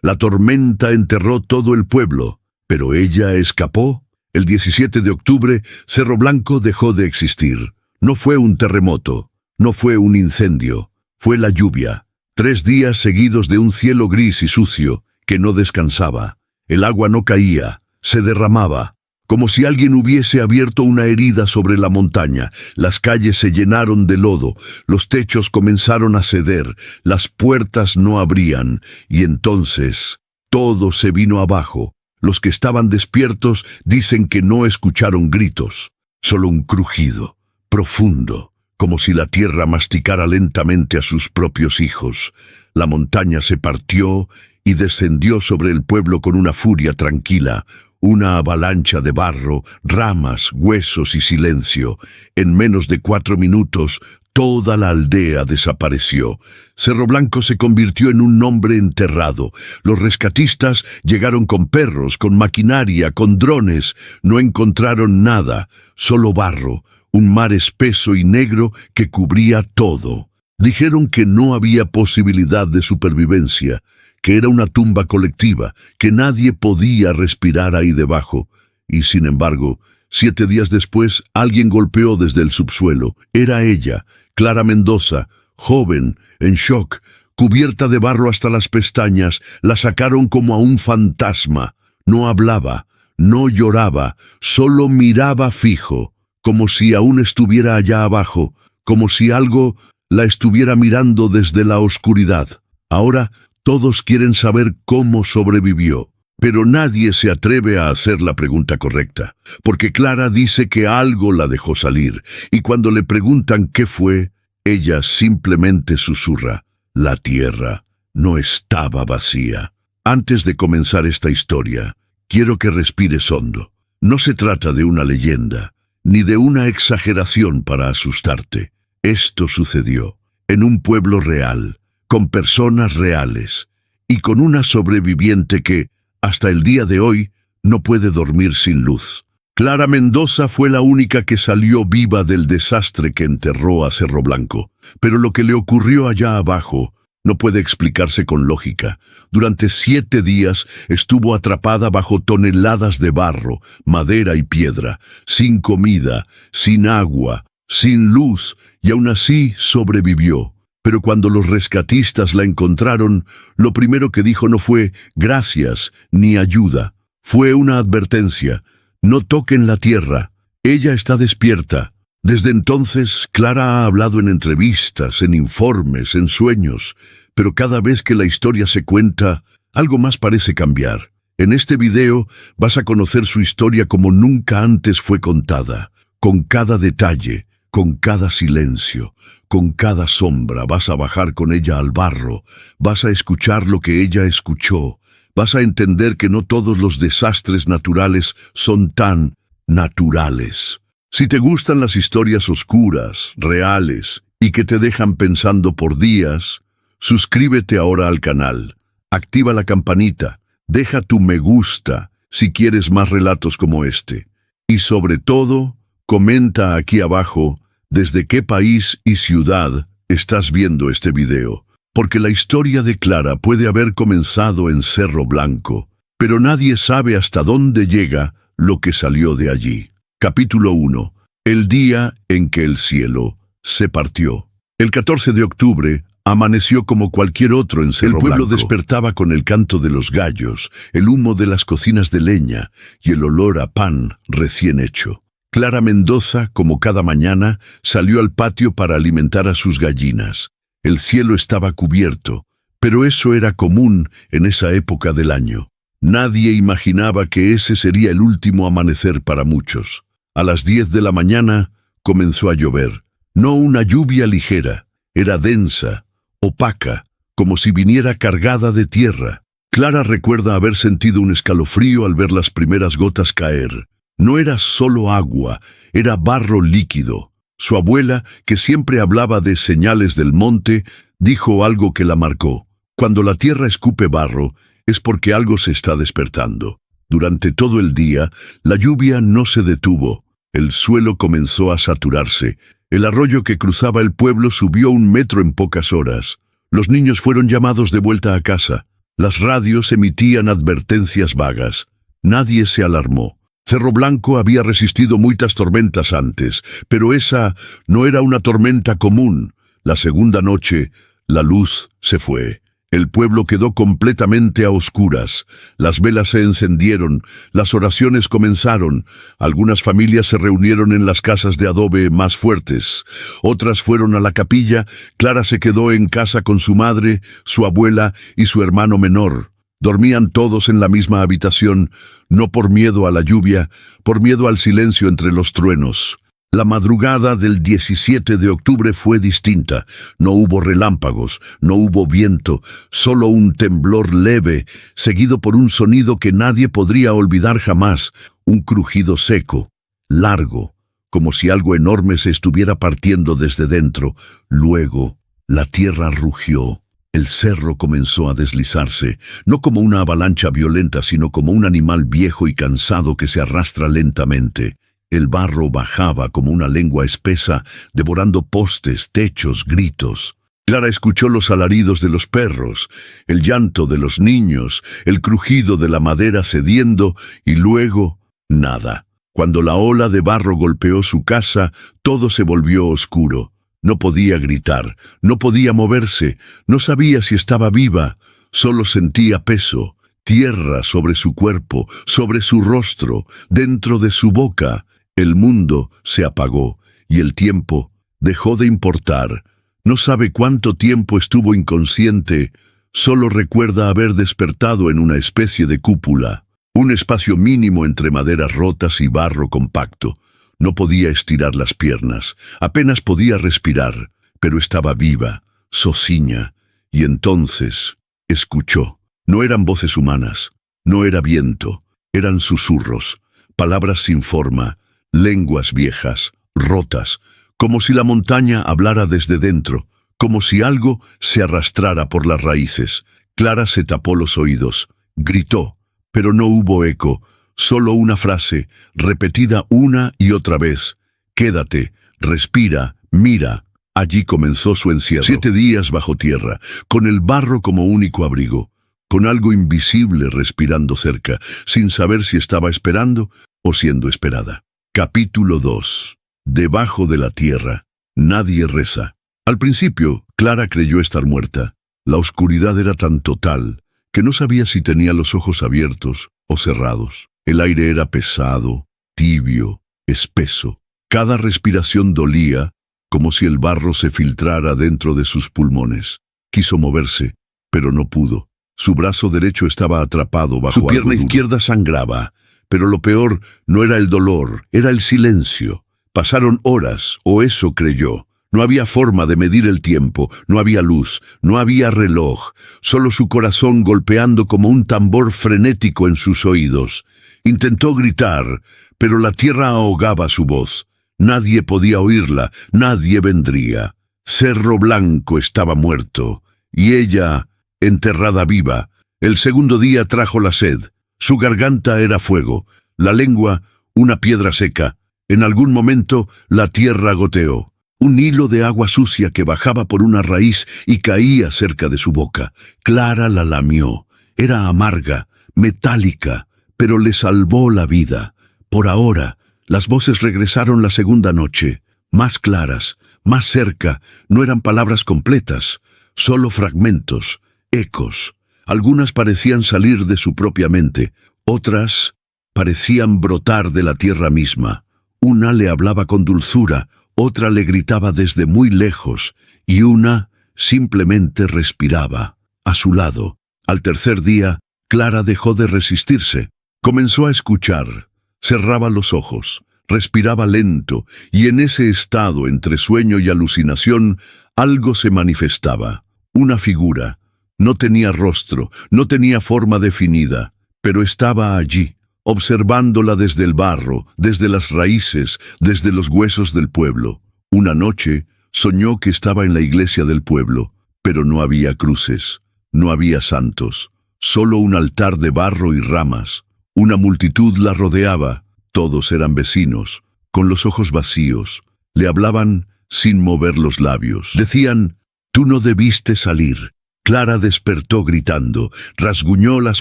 La tormenta enterró todo el pueblo, pero ella escapó. El 17 de octubre, Cerro Blanco dejó de existir. No fue un terremoto, no fue un incendio, fue la lluvia. 3 días seguidos de un cielo gris y sucio que no descansaba. El agua no caía, se derramaba, como si alguien hubiese abierto una herida sobre la montaña. Las calles se llenaron de lodo, los techos comenzaron a ceder, las puertas no abrían, y entonces todo se vino abajo. Los que estaban despiertos dicen que no escucharon gritos, solo un crujido profundo, como si la tierra masticara lentamente a sus propios hijos. La montaña se partió y descendió sobre el pueblo con una furia tranquila, una avalancha de barro, ramas, huesos y silencio. En menos de 4 minutos, toda la aldea desapareció. Cerro Blanco se convirtió en un nombre enterrado. Los rescatistas llegaron con perros, con maquinaria, con drones. No encontraron nada, solo barro, un mar espeso y negro que cubría todo. Dijeron que no había posibilidad de supervivencia, que era una tumba colectiva, que nadie podía respirar ahí debajo. Y sin embargo, 7 días después, alguien golpeó desde el subsuelo. Era ella, Clara Mendoza, joven, en shock, cubierta de barro hasta las pestañas. La sacaron como a un fantasma. No hablaba, no lloraba, solo miraba fijo, como si aún estuviera allá abajo, como si algo la estuviera mirando desde la oscuridad. Ahora todos quieren saber cómo sobrevivió, pero nadie se atreve a hacer la pregunta correcta, porque Clara dice que algo la dejó salir, y cuando le preguntan qué fue, ella simplemente susurra: la tierra no estaba vacía. Antes de comenzar esta historia, quiero que respires hondo. No se trata de una leyenda, ni de una exageración para asustarte. Esto sucedió en un pueblo real, con personas reales, y con una sobreviviente que, hasta el día de hoy, no puede dormir sin luz. Clara Mendoza fue la única que salió viva del desastre que enterró a Cerro Blanco, pero lo que le ocurrió allá abajo no puede explicarse con lógica. Durante 7 días estuvo atrapada bajo toneladas de barro, madera y piedra, sin comida, sin agua, sin luz, y aún así sobrevivió. Pero cuando los rescatistas la encontraron, lo primero que dijo no fue gracias ni ayuda. Fue una advertencia: no toquen la tierra, ella está despierta. Desde entonces, Clara ha hablado en entrevistas, en informes, en sueños, pero cada vez que la historia se cuenta, algo más parece cambiar. En este video vas a conocer su historia como nunca antes fue contada, con cada detalle, con cada silencio, con cada sombra. Vas a bajar con ella al barro, vas a escuchar lo que ella escuchó, vas a entender que no todos los desastres naturales son tan naturales. Si te gustan las historias oscuras, reales, y que te dejan pensando por días, suscríbete ahora al canal, activa la campanita, deja tu me gusta si quieres más relatos como este. Y sobre todo, comenta aquí abajo desde qué país y ciudad estás viendo este video, porque la historia de Clara puede haber comenzado en Cerro Blanco, pero nadie sabe hasta dónde llega lo que salió de allí. Capítulo 1. El día en que el cielo se partió. El 14 de octubre amaneció como cualquier otro en Cerro Blanco. El pueblo despertaba con el canto de los gallos, el humo de las cocinas de leña y el olor a pan recién hecho. Clara Mendoza, como cada mañana, salió al patio para alimentar a sus gallinas. El cielo estaba cubierto, pero eso era común en esa época del año. Nadie imaginaba que ese sería el último amanecer para muchos. A las 10 de la mañana comenzó a llover. No una lluvia ligera, era densa, opaca, como si viniera cargada de tierra. Clara recuerda haber sentido un escalofrío al ver las primeras gotas caer. No era solo agua, era barro líquido. Su abuela, que siempre hablaba de señales del monte, dijo algo que la marcó. Cuando la tierra escupe barro, es porque algo se está despertando. Durante todo el día, la lluvia no se detuvo. El suelo comenzó a saturarse. El arroyo que cruzaba el pueblo subió 1 metro en pocas horas. Los niños fueron llamados de vuelta a casa. Las radios emitían advertencias vagas. Nadie se alarmó. Cerro Blanco había resistido muchas tormentas antes, pero esa no era una tormenta común. La segunda noche, la luz se fue. El pueblo quedó completamente a oscuras. Las velas se encendieron, las oraciones comenzaron. Algunas familias se reunieron en las casas de adobe más fuertes. Otras fueron a la capilla. Clara se quedó en casa con su madre, su abuela y su hermano menor. Dormían todos en la misma habitación, no por miedo a la lluvia, por miedo al silencio entre los truenos. La madrugada del 17 de octubre fue distinta. No hubo relámpagos, no hubo viento, solo un temblor leve, seguido por un sonido que nadie podría olvidar jamás, un crujido seco, largo, como si algo enorme se estuviera partiendo desde dentro. Luego, la tierra rugió. El cerro comenzó a deslizarse, no como una avalancha violenta, sino como un animal viejo y cansado que se arrastra lentamente. El barro bajaba como una lengua espesa, devorando postes, techos, gritos. Clara escuchó los alaridos de los perros, el llanto de los niños, el crujido de la madera cediendo, y luego nada. Cuando la ola de barro golpeó su casa, todo se volvió oscuro. No podía gritar, no podía moverse, no sabía si estaba viva, solo sentía peso, tierra sobre su cuerpo, sobre su rostro, dentro de su boca. El mundo se apagó y el tiempo dejó de importar. No sabe cuánto tiempo estuvo inconsciente, solo recuerda haber despertado en una especie de cúpula, un espacio mínimo entre maderas rotas y barro compacto. No podía estirar las piernas, apenas podía respirar, pero estaba viva, sociña, y entonces escuchó. No eran voces humanas, no era viento, eran susurros, palabras sin forma, lenguas viejas, rotas, como si la montaña hablara desde dentro, como si algo se arrastrara por las raíces. Clara se tapó los oídos, gritó, pero no hubo eco, solo una frase, repetida una y otra vez. Quédate, respira, mira. Allí comenzó su encierro. 7 días bajo tierra, con el barro como único abrigo, con algo invisible respirando cerca, sin saber si estaba esperando o siendo esperada. Capítulo 2. Debajo de la tierra, nadie reza. Al principio, Clara creyó estar muerta. La oscuridad era tan total que no sabía si tenía los ojos abiertos o cerrados. El aire era pesado, tibio, espeso. Cada respiración dolía, como si el barro se filtrara dentro de sus pulmones. Quiso moverse, pero no pudo. Su brazo derecho estaba atrapado bajo algo duro. Su pierna izquierda sangraba. Pero lo peor no era el dolor, era el silencio. Pasaron horas, o eso creyó. No había forma de medir el tiempo, no había luz, no había reloj, solo su corazón golpeando como un tambor frenético en sus oídos. Intentó gritar, pero la tierra ahogaba su voz. Nadie podía oírla, nadie vendría. Cerro Blanco estaba muerto, y ella, enterrada viva. El segundo día trajo la sed. Su garganta era fuego, la lengua una piedra seca. En algún momento la tierra goteó, un hilo de agua sucia que bajaba por una raíz y caía cerca de su boca. Clara la lamió. Era amarga, metálica, pero le salvó la vida. Por ahora, las voces regresaron la segunda noche, más claras, más cerca. No eran palabras completas, solo fragmentos, ecos. Algunas parecían salir de su propia mente, otras parecían brotar de la tierra misma. Una le hablaba con dulzura, otra le gritaba desde muy lejos, y una simplemente respiraba, a su lado. Al tercer día, Clara dejó de resistirse. Comenzó a escuchar, cerraba los ojos, respiraba lento, y en ese estado entre sueño y alucinación, algo se manifestaba, una figura. No tenía rostro, no tenía forma definida, pero estaba allí, observándola desde el barro, desde las raíces, desde los huesos del pueblo. Una noche, soñó que estaba en la iglesia del pueblo, pero no había cruces, no había santos, solo un altar de barro y ramas. Una multitud la rodeaba, todos eran vecinos, con los ojos vacíos. Le hablaban sin mover los labios. Decían, «Tú no debiste salir». Clara despertó gritando, rasguñó las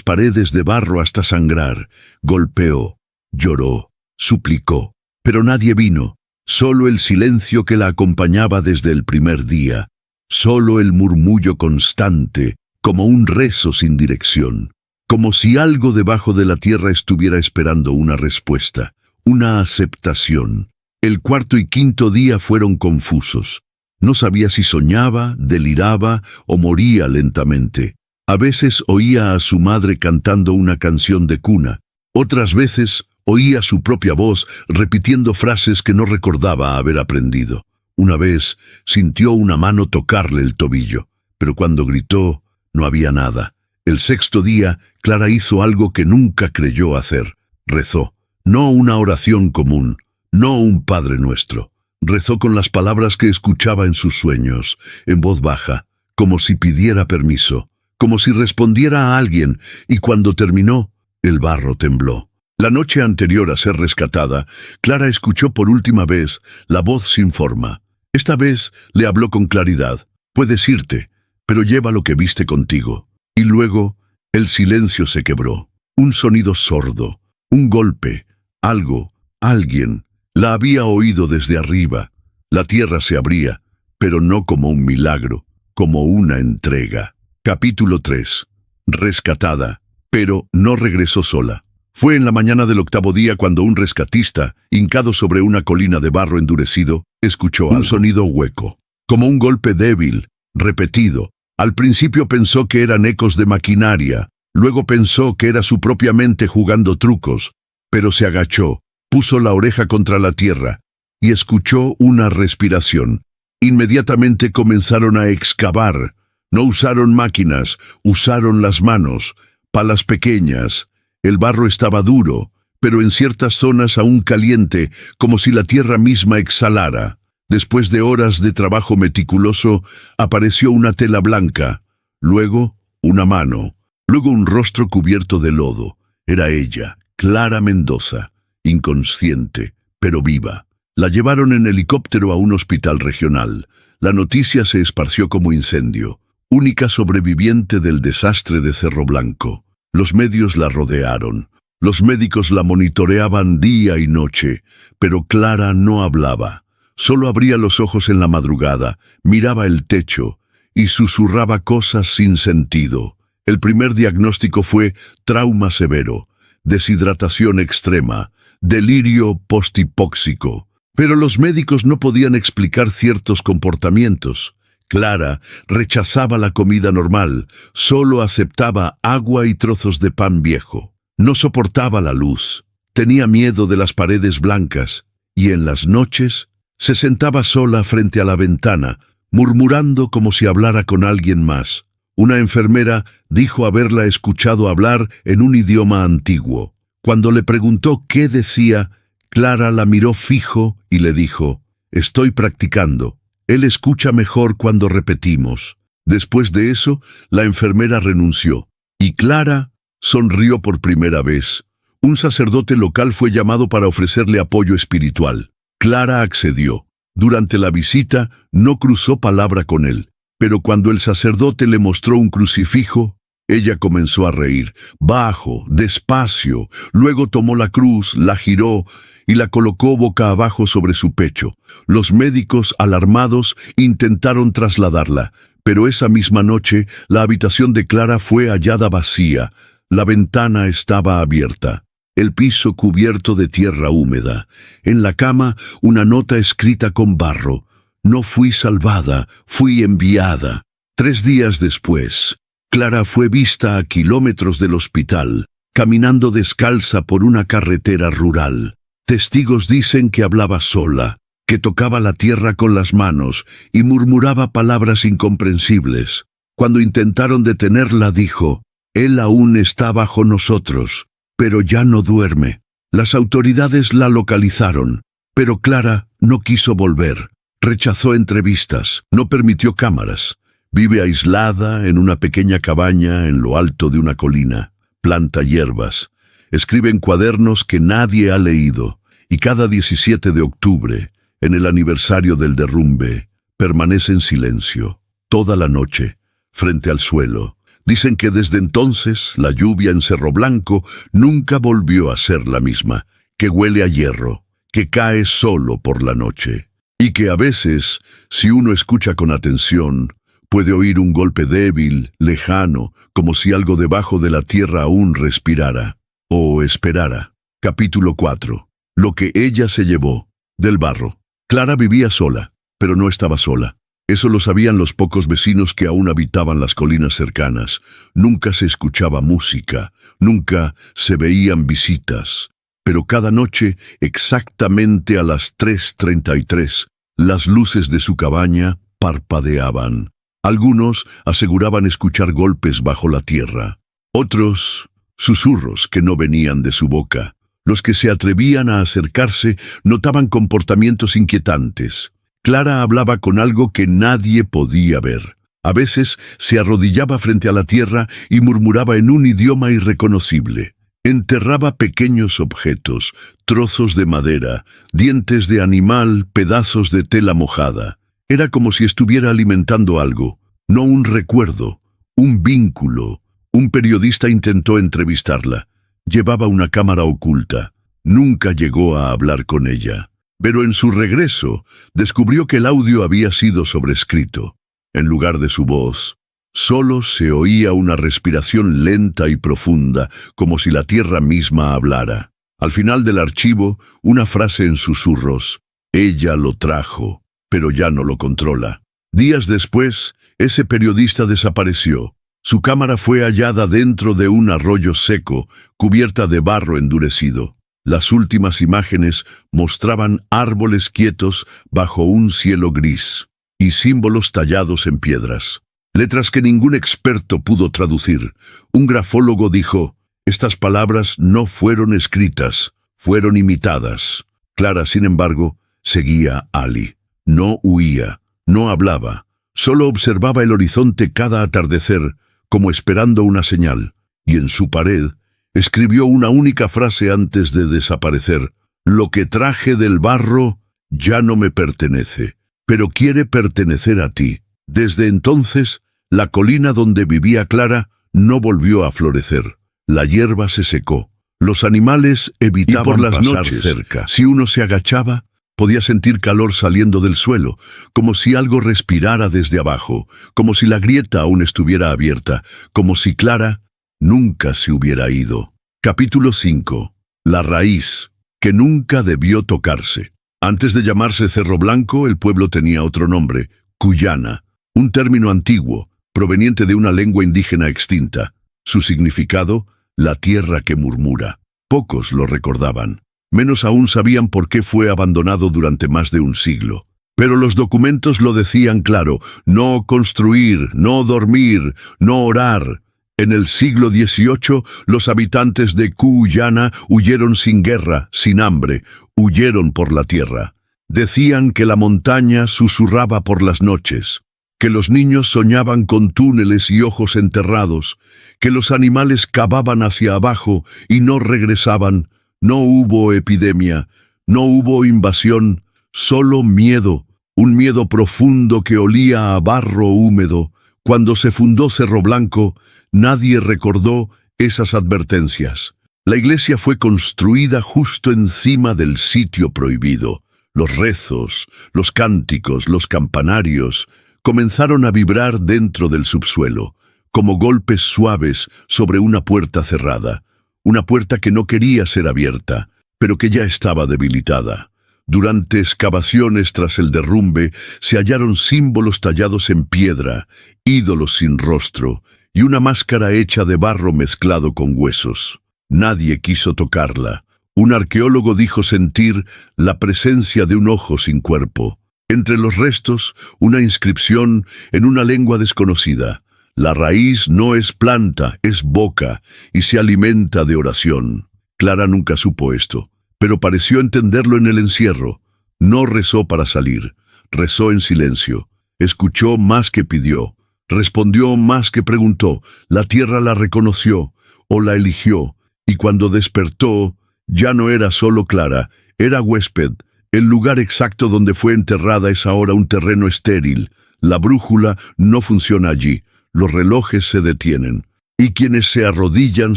paredes de barro hasta sangrar, golpeó, lloró, suplicó, pero nadie vino, solo el silencio que la acompañaba desde el primer día, solo el murmullo constante, como un rezo sin dirección, como si algo debajo de la tierra estuviera esperando una respuesta, una aceptación. El cuarto y quinto día fueron confusos. No sabía si soñaba, deliraba o moría lentamente. A veces oía a su madre cantando una canción de cuna. Otras veces oía su propia voz repitiendo frases que no recordaba haber aprendido. Una vez sintió una mano tocarle el tobillo, pero cuando gritó no había nada. El sexto día, Clara hizo algo que nunca creyó hacer. Rezó. No una oración común, no un Padre Nuestro. Rezó con las palabras que escuchaba en sus sueños, en voz baja, como si pidiera permiso, como si respondiera a alguien, y cuando terminó, el barro tembló. La noche anterior a ser rescatada, Clara escuchó por última vez la voz sin forma. Esta vez le habló con claridad. Puedes irte, pero lleva lo que viste contigo. Y luego, el silencio se quebró. Un sonido sordo, un golpe, algo, alguien. La había oído desde arriba. La tierra se abría, pero no como un milagro, como una entrega. Capítulo 3. Rescatada, pero no regresó sola. Fue en la mañana del octavo día cuando un rescatista, hincado sobre una colina de barro endurecido, escuchó un sonido hueco, como un golpe débil, repetido. Al principio pensó que eran ecos de maquinaria, luego pensó que era su propia mente jugando trucos, pero se agachó, puso la oreja contra la tierra y escuchó una respiración. Inmediatamente comenzaron a excavar. No usaron máquinas, usaron las manos, palas pequeñas. El barro estaba duro, pero en ciertas zonas aún caliente, como si la tierra misma exhalara. Después de horas de trabajo meticuloso, apareció una tela blanca, luego una mano, luego un rostro cubierto de lodo. Era ella, Clara Mendoza, inconsciente, pero viva. La llevaron en helicóptero a un hospital regional. La noticia se esparció como incendio. Única sobreviviente del desastre de Cerro Blanco. Los medios la rodearon. Los médicos la monitoreaban día y noche, pero Clara no hablaba. Solo abría los ojos en la madrugada, miraba el techo y susurraba cosas sin sentido. El primer diagnóstico fue trauma severo, deshidratación extrema, delirio posthipóxico. Pero los médicos no podían explicar ciertos comportamientos. Clara rechazaba la comida normal, solo aceptaba agua y trozos de pan viejo. No soportaba la luz, tenía miedo de las paredes blancas, y en las noches se sentaba sola frente a la ventana, murmurando como si hablara con alguien más. Una enfermera dijo haberla escuchado hablar en un idioma antiguo. Cuando le preguntó qué decía, Clara la miró fijo y le dijo, «Estoy practicando. Él escucha mejor cuando repetimos». Después de eso, la enfermera renunció, y Clara sonrió por primera vez. Un sacerdote local fue llamado para ofrecerle apoyo espiritual. Clara accedió. Durante la visita no cruzó palabra con él, pero cuando el sacerdote le mostró un crucifijo, ella comenzó a reír, bajo, despacio. Luego tomó la cruz, la giró y la colocó boca abajo sobre su pecho. Los médicos, alarmados, intentaron trasladarla, pero esa misma noche la habitación de Clara fue hallada vacía. La ventana estaba abierta, el piso cubierto de tierra húmeda. En la cama, una nota escrita con barro. «No fui salvada, fui enviada». 3 días después, Clara fue vista a kilómetros del hospital, caminando descalza por una carretera rural. Testigos dicen que hablaba sola, que tocaba la tierra con las manos y murmuraba palabras incomprensibles. Cuando intentaron detenerla, dijo, «Él aún está bajo nosotros, pero ya no duerme». Las autoridades la localizaron, pero Clara no quiso volver. Rechazó entrevistas, no permitió cámaras. Vive aislada en una pequeña cabaña en lo alto de una colina. Planta hierbas. Escribe en cuadernos que nadie ha leído. Y cada 17 de octubre, en el aniversario del derrumbe, permanece en silencio, toda la noche, frente al suelo. Dicen que desde entonces la lluvia en Cerro Blanco nunca volvió a ser la misma, que huele a hierro, que cae solo por la noche, y que a veces, si uno escucha con atención, puede oír un golpe débil, lejano, como si algo debajo de la tierra aún respirara, o esperara. Capítulo 4. Lo que ella se llevó, del barro. Clara vivía sola, pero no estaba sola. Eso lo sabían los pocos vecinos que aún habitaban las colinas cercanas. Nunca se escuchaba música, nunca se veían visitas. Pero cada noche, exactamente a las 3:33, las luces de su cabaña parpadeaban. Algunos aseguraban escuchar golpes bajo la tierra. Otros, susurros que no venían de su boca. Los que se atrevían a acercarse notaban comportamientos inquietantes. Clara hablaba con algo que nadie podía ver. A veces se arrodillaba frente a la tierra y murmuraba en un idioma irreconocible. Enterraba pequeños objetos, trozos de madera, dientes de animal, pedazos de tela mojada. Era como si estuviera alimentando algo, no un recuerdo, un vínculo. Un periodista intentó entrevistarla. Llevaba una cámara oculta. Nunca llegó a hablar con ella. Pero en su regreso, descubrió que el audio había sido sobrescrito. En lugar de su voz, solo se oía una respiración lenta y profunda, como si la tierra misma hablara. Al final del archivo, una frase en susurros: «Ella lo trajo, pero ya no lo controla». Días después, ese periodista desapareció. Su cámara fue hallada dentro de un arroyo seco, cubierta de barro endurecido. Las últimas imágenes mostraban árboles quietos bajo un cielo gris y símbolos tallados en piedras. Letras que ningún experto pudo traducir. Un grafólogo dijo: «Estas palabras no fueron escritas, fueron imitadas». Clara, sin embargo, seguía a Ali. No huía, no hablaba, solo observaba el horizonte cada atardecer, como esperando una señal, y en su pared escribió una única frase antes de desaparecer: «Lo que traje del barro ya no me pertenece, pero quiere pertenecer a ti». Desde entonces, la colina donde vivía Clara no volvió a florecer. La hierba se secó. Los animales evitaban por las pasar noches, cerca. Si uno se agachaba, podía sentir calor saliendo del suelo, como si algo respirara desde abajo, como si la grieta aún estuviera abierta, como si Clara nunca se hubiera ido. Capítulo 5. La raíz, que nunca debió tocarse. Antes de llamarse Cerro Blanco, el pueblo tenía otro nombre: Cuyana, un término antiguo, proveniente de una lengua indígena extinta. Su significado: la tierra que murmura. Pocos lo recordaban. Menos aún sabían por qué fue abandonado durante más de un siglo. Pero los documentos lo decían claro: no construir, no dormir, no orar. En el siglo XVIII, los habitantes de Cuyana huyeron sin guerra, sin hambre, huyeron por la tierra. Decían que la montaña susurraba por las noches, que los niños soñaban con túneles y ojos enterrados, que los animales cavaban hacia abajo y no regresaban. No hubo epidemia, no hubo invasión, solo miedo, un miedo profundo que olía a barro húmedo. Cuando se fundó Cerro Blanco, nadie recordó esas advertencias. La iglesia fue construida justo encima del sitio prohibido. Los rezos, los cánticos, los campanarios comenzaron a vibrar dentro del subsuelo, como golpes suaves sobre una puerta cerrada. Una puerta que no quería ser abierta, pero que ya estaba debilitada. Durante excavaciones tras el derrumbe, se hallaron símbolos tallados en piedra, ídolos sin rostro, y una máscara hecha de barro mezclado con huesos. Nadie quiso tocarla. Un arqueólogo dijo sentir la presencia de un ojo sin cuerpo. Entre los restos, una inscripción en una lengua desconocida. La raíz no es planta, es boca, y se alimenta de oración. Clara nunca supo esto, pero pareció entenderlo en el encierro. No rezó para salir, rezó en silencio. Escuchó más que pidió, respondió más que preguntó. La tierra la reconoció, o la eligió, y cuando despertó, ya no era solo Clara, era huésped. El lugar exacto donde fue enterrada es ahora un terreno estéril. La brújula no funciona allí. los relojes se detienen, y quienes se arrodillan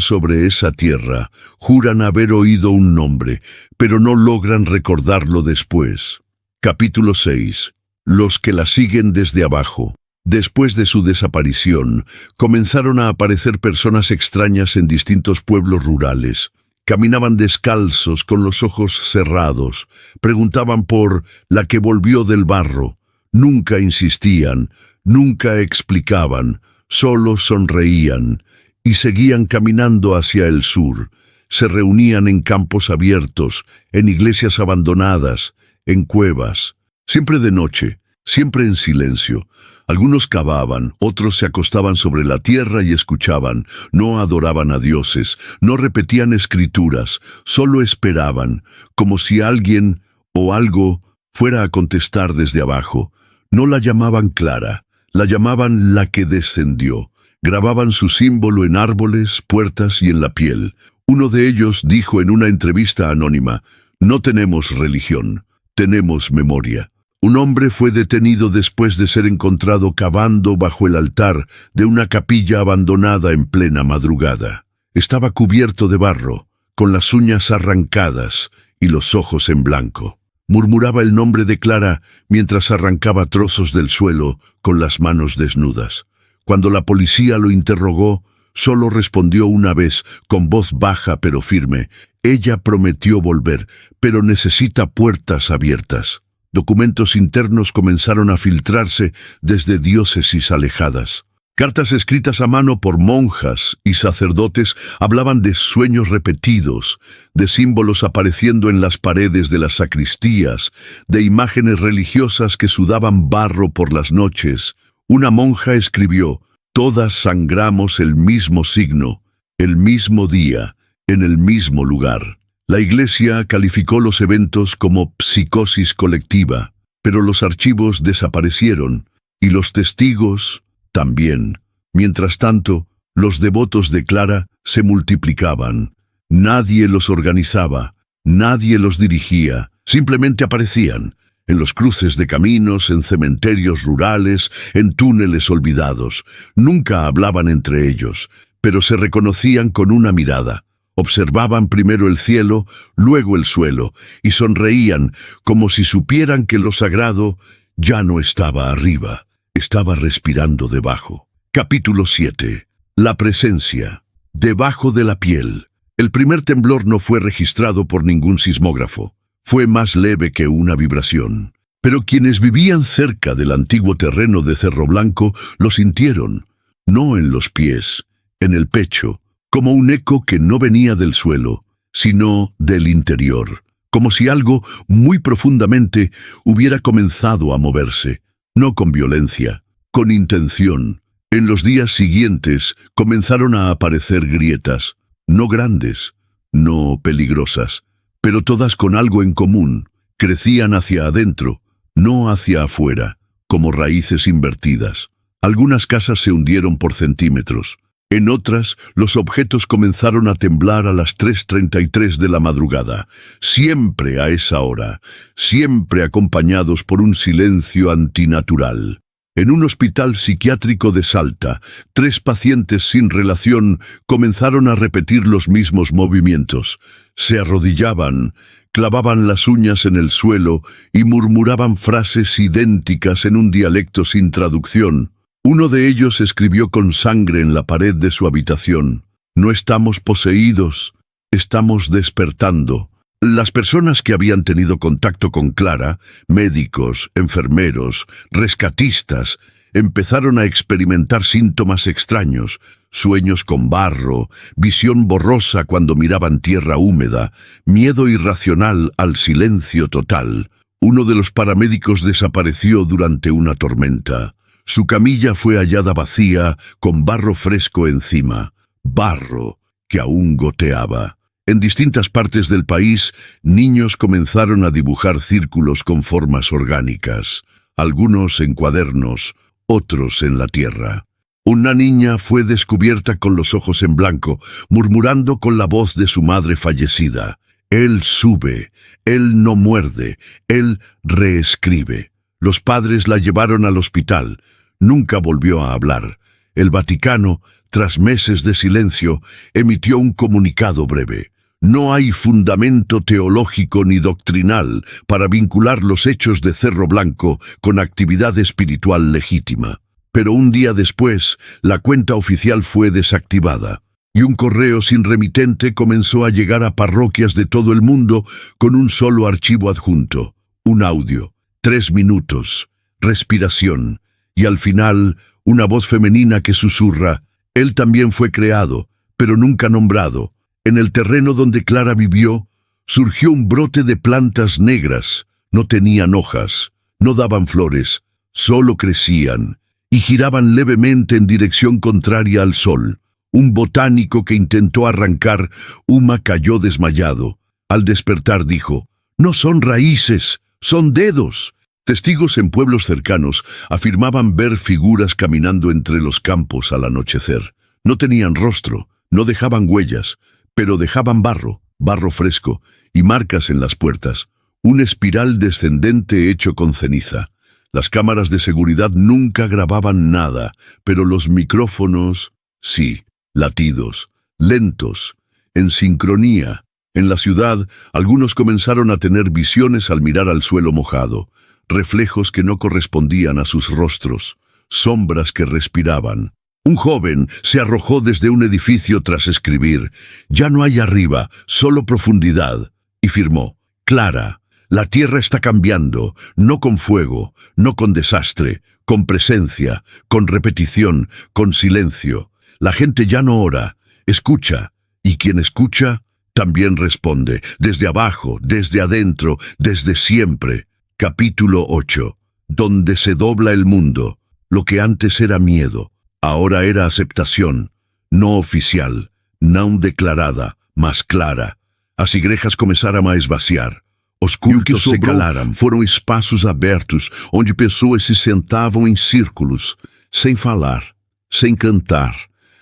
sobre esa tierra juran haber oído un nombre, pero no logran recordarlo después. Capítulo 6. Los que la siguen desde abajo. Después de su desaparición, comenzaron a aparecer personas extrañas en distintos pueblos rurales. Caminaban descalzos, con los ojos cerrados. Preguntaban por la que volvió del barro. Nunca insistían, nunca explicaban, solo sonreían y seguían caminando hacia el sur. Se reunían en campos abiertos, en iglesias abandonadas, en cuevas. Siempre de noche, siempre en silencio. Algunos cavaban, otros se acostaban sobre la tierra y escuchaban. No adoraban a dioses, no repetían escrituras, solo esperaban, como si alguien o algo fuera a contestar desde abajo. No la llamaban Clara, la llamaban la que descendió. Grababan su símbolo en árboles, puertas y en la piel. Uno de ellos dijo en una entrevista anónima: «No tenemos religión, tenemos memoria». Un hombre fue detenido después de ser encontrado cavando bajo el altar de una capilla abandonada en plena madrugada. Estaba cubierto de barro, con las uñas arrancadas y los ojos en blanco. Murmuraba el nombre de Clara mientras arrancaba trozos del suelo con las manos desnudas. Cuando la policía lo interrogó, solo respondió una vez, con voz baja pero firme: «Ella prometió volver, pero necesita puertas abiertas». Documentos internos comenzaron a filtrarse desde diócesis alejadas. Cartas escritas a mano por monjas y sacerdotes hablaban de sueños repetidos, de símbolos apareciendo en las paredes de las sacristías, de imágenes religiosas que sudaban barro por las noches. Una monja escribió: «Todas sangramos el mismo signo, el mismo día, en el mismo lugar». La Iglesia calificó los eventos como psicosis colectiva, pero los archivos desaparecieron y los testigos también. Mientras tanto, los devotos de Clara se multiplicaban. Nadie los organizaba, nadie los dirigía, simplemente aparecían en los cruces de caminos, en cementerios rurales, en túneles olvidados. Nunca hablaban entre ellos, pero se reconocían con una mirada. Observaban primero el cielo, luego el suelo, y sonreían como si supieran que lo sagrado ya no estaba arriba, estaba respirando debajo. Capítulo 7. La presencia. Debajo de la piel. El primer temblor no fue registrado por ningún sismógrafo. Fue más leve que una vibración. Pero quienes vivían cerca del antiguo terreno de Cerro Blanco lo sintieron, no en los pies, en el pecho, como un eco que no venía del suelo, sino del interior, como si algo muy profundamente hubiera comenzado a moverse, no con violencia, con intención. En los días siguientes comenzaron a aparecer grietas, no grandes, no peligrosas, pero todas con algo en común. Crecían hacia adentro, no hacia afuera, como raíces invertidas. Algunas casas se hundieron por centímetros. En otras, los objetos comenzaron a temblar a las 3:33 de la madrugada, siempre a esa hora, siempre acompañados por un silencio antinatural. En un hospital psiquiátrico de Salta, 3 pacientes sin relación comenzaron a repetir los mismos movimientos. Se arrodillaban, clavaban las uñas en el suelo y murmuraban frases idénticas en un dialecto sin traducción. Uno de ellos escribió con sangre en la pared de su habitación: «No estamos poseídos, estamos despertando». Las personas que habían tenido contacto con Clara, médicos, enfermeros, rescatistas, empezaron a experimentar síntomas extraños: sueños con barro, visión borrosa cuando miraban tierra húmeda, miedo irracional al silencio total. Uno de los paramédicos desapareció durante una tormenta. Su camilla fue hallada vacía, con barro fresco encima, barro que aún goteaba. En distintas partes del país, niños comenzaron a dibujar círculos con formas orgánicas, algunos en cuadernos, otros en la tierra. Una niña fue descubierta con los ojos en blanco, murmurando con la voz de su madre fallecida: «Él sube, él no muerde, él reescribe». Los padres la llevaron al hospital. Nunca volvió a hablar. El Vaticano, tras meses de silencio, emitió un comunicado breve. No hay fundamento teológico ni doctrinal para vincular los hechos de Cerro Blanco con actividad espiritual legítima. Pero un día después, la cuenta oficial fue desactivada, y un correo sin remitente comenzó a llegar a parroquias de todo el mundo con un solo archivo adjunto, un audio, 3 minutos, respiración, y al final, una voz femenina que susurra: él también fue creado, pero nunca nombrado. En el terreno donde Clara vivió, surgió un brote de plantas negras. No tenían hojas, no daban flores, solo crecían, y giraban levemente en dirección contraria al sol. Un botánico que intentó arrancar Uma cayó desmayado. Al despertar dijo: no son raíces, son dedos. Testigos en pueblos cercanos afirmaban ver figuras caminando entre los campos al anochecer. No tenían rostro, no dejaban huellas, pero dejaban barro fresco, y marcas en las puertas, un espiral descendente hecho con ceniza. Las cámaras de seguridad nunca grababan nada, pero los micrófonos, sí, latidos, lentos, en sincronía. En la ciudad, algunos comenzaron a tener visiones al mirar al suelo mojado, reflejos que no correspondían a sus rostros, sombras que respiraban. Un joven se arrojó desde un edificio tras escribir: ya no hay arriba, solo profundidad, y firmó: Clara, la tierra está cambiando, no con fuego, no con desastre, con presencia, con repetición, con silencio. La gente ya no ora, escucha, y quien escucha también responde, desde abajo, desde adentro, desde siempre. Capítulo 8. Donde se dobla el mundo. Lo que antes era miedo, ahora era aceptación, no oficial, não declarada, mas clara. As igrejas começaram a esvaziar. Os cultos se calaram, foram espaços abertos, onde pessoas se sentavam em círculos, sem falar, sem cantar,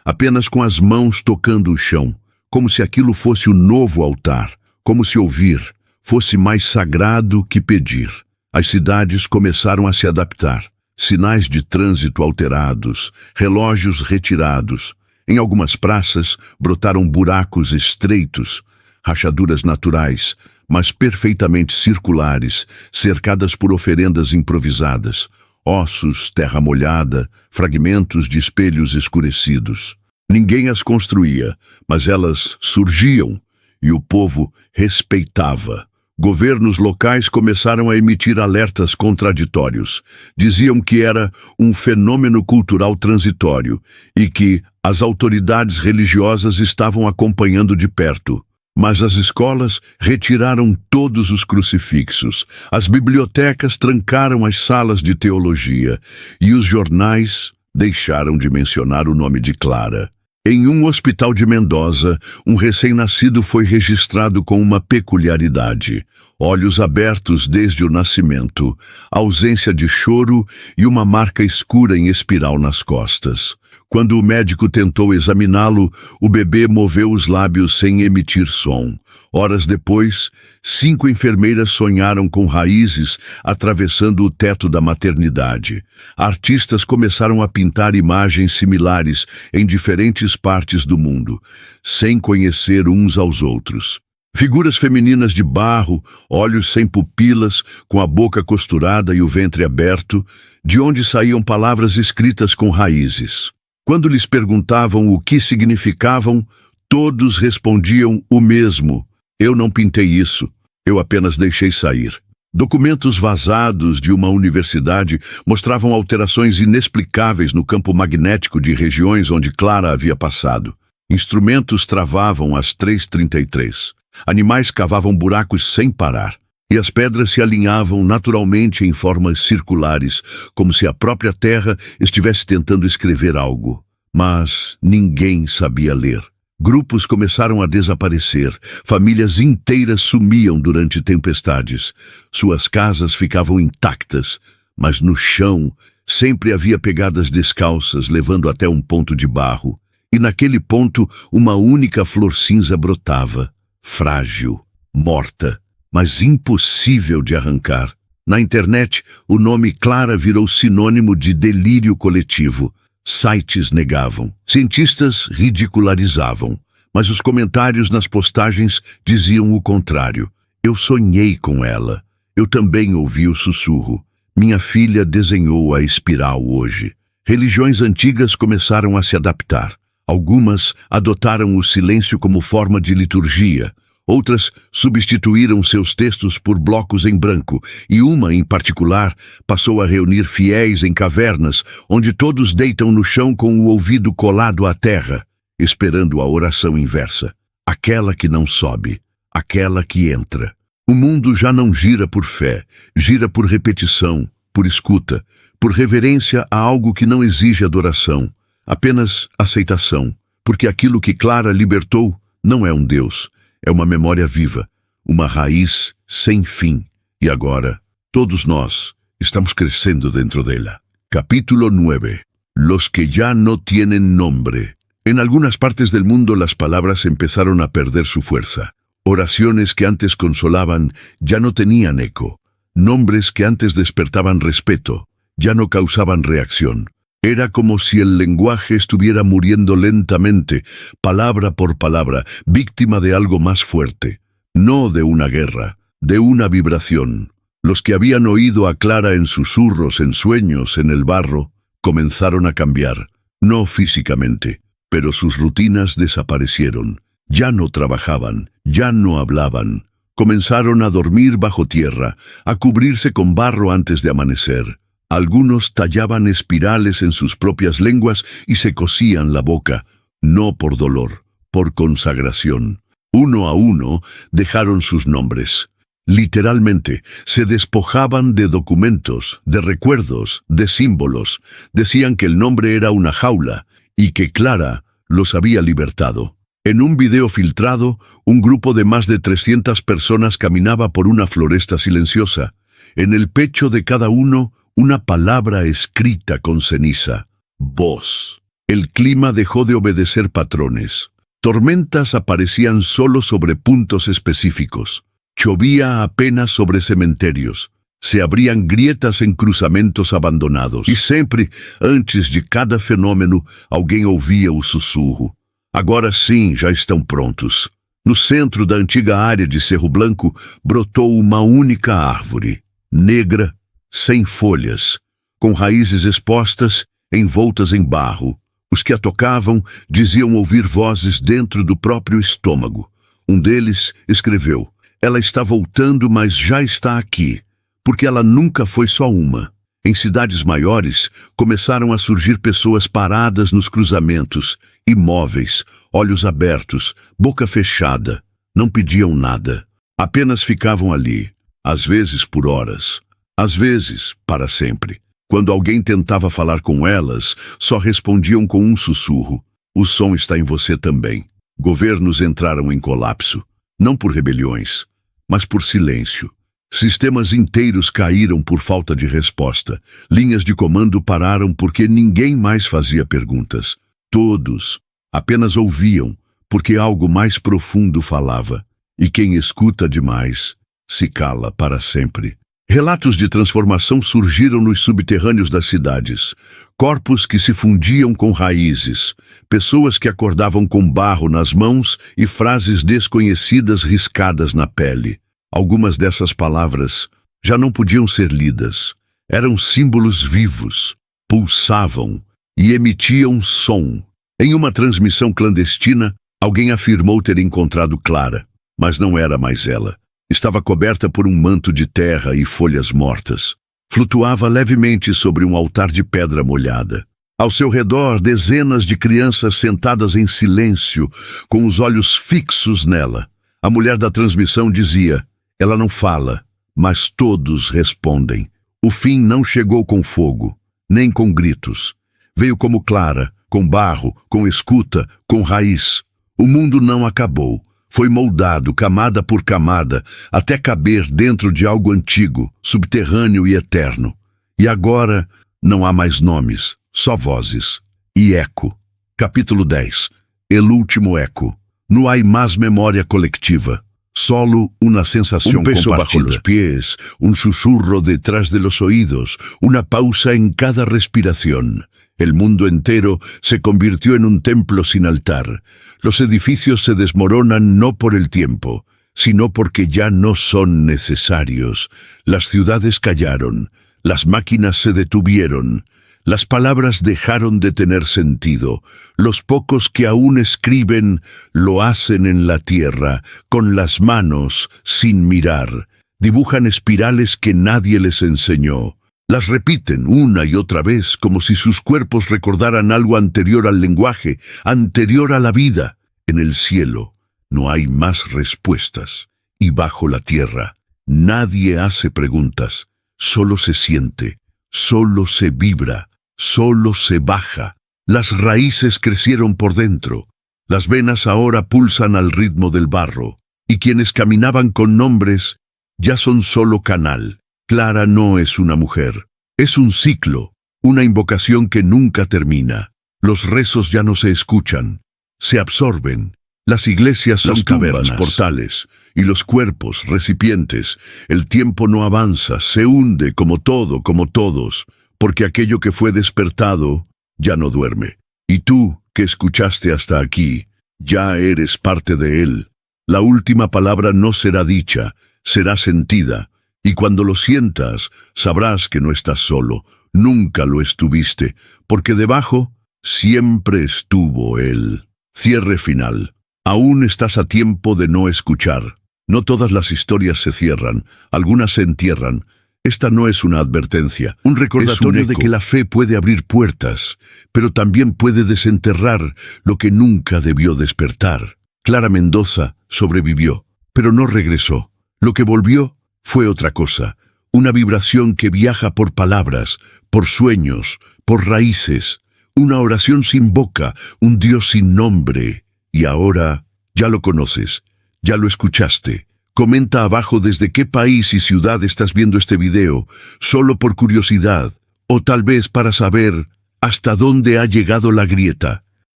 apenas com as mãos tocando o chão, como se aquilo fosse o novo altar, como se ouvir fosse mais sagrado que pedir. As cidades começaram a se adaptar. Sinais de trânsito alterados, relógios retirados. Em algumas praças brotaram buracos estreitos, rachaduras naturais, mas perfeitamente circulares, cercadas por oferendas improvisadas, ossos, terra molhada, fragmentos de espelhos escurecidos. Ninguém as construía, mas elas surgiam, e o povo respeitava. Governos locais começaram a emitir alertas contraditórios. Diziam que era um fenômeno cultural transitório e que as autoridades religiosas estavam acompanhando de perto. Mas as escolas retiraram todos os crucifixos, as bibliotecas trancaram as salas de teologia e os jornais deixaram de mencionar o nome de Clara. Em um hospital de Mendoza, um recém-nascido foi registrado com uma peculiaridade: olhos abertos desde o nascimento, ausência de choro e uma marca escura em espiral nas costas. Quando o médico tentou examiná-lo, o bebê moveu os lábios sem emitir som. Horas depois, 5 enfermeiras sonharam com raízes atravessando o teto da maternidade. Artistas começaram a pintar imagens similares em diferentes partes do mundo, sem conhecer uns aos outros. Figuras femininas de barro, olhos sem pupilas, com a boca costurada e o ventre aberto, de onde saíam palavras escritas com raízes. Quando lhes perguntavam o que significavam, todos respondiam o mesmo: eu não pintei isso, eu apenas deixei sair. Documentos vazados de uma universidade mostravam alterações inexplicáveis no campo magnético de regiões onde Clara havia passado. Instrumentos travavam às 3h33. Animais cavavam buracos sem parar. E as pedras se alinhavam naturalmente em formas circulares, como se a própria terra estivesse tentando escrever algo. Mas ninguém sabia ler. Grupos começaram a desaparecer, famílias inteiras sumiam durante tempestades. Suas casas ficavam intactas, mas no chão sempre havia pegadas descalças levando até um ponto de barro. E naquele ponto uma única flor cinza brotava, frágil, morta, mas impossível de arrancar. Na internet, o nome Clara virou sinônimo de delírio coletivo. sites negavam, cientistas ridicularizavam, mas os comentários nas postagens diziam o contrário. Eu sonhei com ela. Eu também ouvi o sussurro. Minha filha desenhou a espiral hoje. Religiões antigas começaram a se adaptar. Algumas adotaram o silêncio como forma de liturgia. Outras substituíram seus textos por blocos em branco, e uma, em particular, passou a reunir fiéis em cavernas, onde todos deitam no chão com o ouvido colado à terra, esperando a oração inversa. Aquela que não sobe, aquela que entra. O mundo já não gira por fé, gira por repetição, por escuta, por reverência a algo que não exige adoração, apenas aceitação, porque aquilo que Clara libertou não é um Deus, é uma memória viva, uma raiz sem fim. E agora, todos nós estamos crescendo dentro dela. Capítulo 9. Los que ya no tienen nombre. En algunas partes del mundo las palabras empezaron a perder su fuerza. Oraciones que antes consolaban ya no tenían eco. Nombres que antes despertaban respeto ya no causaban reacción. Era como si el lenguaje estuviera muriendo lentamente, palabra por palabra, víctima de algo más fuerte. No de una guerra, de una vibración. Los que habían oído a Clara en susurros, en sueños, en el barro, comenzaron a cambiar. No físicamente, pero sus rutinas desaparecieron. Ya no trabajaban, ya no hablaban. Comenzaron a dormir bajo tierra, a cubrirse con barro antes de amanecer. Algunos tallaban espirales en sus propias lenguas y se cosían la boca, no por dolor, por consagración. Uno a uno dejaron sus nombres. Literalmente, se despojaban de documentos, de recuerdos, de símbolos. Decían que el nombre era una jaula y que Clara los había libertado. En un video filtrado, un grupo de más de 300 personas caminaba por una floresta silenciosa. En el pecho de cada uno, una palabra escrita con ceniza. Voz. El clima dejó de obedecer patrones. Tormentas aparecían solo sobre puntos específicos. Llovía apenas sobre cementerios. Se abrían grietas em cruzamentos abandonados. E sempre, antes de cada fenômeno, alguém ouvia o sussurro. Agora sim, já estão prontos. No centro da antiga área de Cerro Blanco, brotou uma única árvore, negra, sem folhas, com raízes expostas, envoltas em barro. Os que a tocavam diziam ouvir vozes dentro do próprio estômago. Um deles escreveu: ela está voltando, mas já está aqui, porque ela nunca foi só uma. Em cidades maiores, começaram a surgir pessoas paradas nos cruzamentos, imóveis, olhos abertos, boca fechada. Não pediam nada, apenas ficavam ali, às vezes por horas, às vezes para sempre. Quando alguém tentava falar com elas, só respondiam com um sussurro: o som está em você também. Governos entraram em colapso, não por rebeliões, mas por silêncio. Sistemas inteiros caíram por falta de resposta. Linhas de comando pararam porque ninguém mais fazia perguntas. Todos apenas ouviam, porque algo mais profundo falava. E quem escuta demais se cala para sempre. Relatos de transformação surgiram nos subterrâneos das cidades. Corpos que se fundiam com raízes. Pessoas que acordavam com barro nas mãos e frases desconhecidas riscadas na pele. Algumas dessas palavras já não podiam ser lidas. Eram símbolos vivos, pulsavam e emitiam som. Em uma transmissão clandestina, alguém afirmou ter encontrado Clara, mas não era mais ela. Estava coberta por um manto de terra e folhas mortas. Flutuava levemente sobre um altar de pedra molhada. Ao seu redor, dezenas de crianças sentadas em silêncio, com os olhos fixos nela. A mulher da transmissão dizia: ela não fala, mas todos respondem. O fim não chegou com fogo, nem com gritos. Veio como Clara, com barro, com escuta, com raiz. O mundo não acabou. Foi moldado, camada por camada, até caber dentro de algo antigo, subterrâneo e eterno. E agora não há mais nomes, só vozes. E eco. Capítulo 10. El último eco. No hay más memória colectiva. Solo una sensación Un peso compartida. bajo los pies, un susurro detrás de los oídos, una pausa en cada respiración. El mundo entero se convirtió en un templo sin altar. Los edificios se desmoronan no por el tiempo, sino porque ya no son necesarios. Las ciudades callaron, las máquinas se detuvieron, las palabras dejaron de tener sentido. Los pocos que aún escriben lo hacen en la tierra, con las manos, sin mirar. Dibujan espirales que nadie les enseñó. Las repiten una y otra vez, como si sus cuerpos recordaran algo anterior al lenguaje, anterior a la vida. En el cielo no hay más respuestas, y bajo la tierra nadie hace preguntas, solo se siente, solo se vibra, solo se baja. Las raíces crecieron por dentro, las venas ahora pulsan al ritmo del barro, y quienes caminaban con nombres ya son solo canal. Clara no es una mujer, es un ciclo, una invocación que nunca termina. Los rezos ya no se escuchan, se absorben. Las iglesias son Las cavernas, tumbas, portales, y los cuerpos, recipientes. El tiempo no avanza, se hunde como todo, como todos, porque aquello que fue despertado ya no duerme. Y tú, que escuchaste hasta aquí, ya eres parte de él. La última palabra no será dicha, será sentida, y cuando lo sientas, sabrás que no estás solo, nunca lo estuviste, porque debajo siempre estuvo él. Cierre final. Aún estás a tiempo de no escuchar. No todas las historias se cierran, algunas se entierran. Esta no es una advertencia, un recordatorio de que la fe puede abrir puertas, pero también puede desenterrar lo que nunca debió despertar. Clara Mendoza sobrevivió, pero no regresó. Lo que volvió fue otra cosa, una vibración que viaja por palabras, por sueños, por raíces, una oración sin boca, un Dios sin nombre. Y ahora ya lo conoces, ya lo escuchaste. Comenta abajo desde qué país y ciudad estás viendo este video, solo por curiosidad, o tal vez para saber hasta dónde ha llegado la grieta.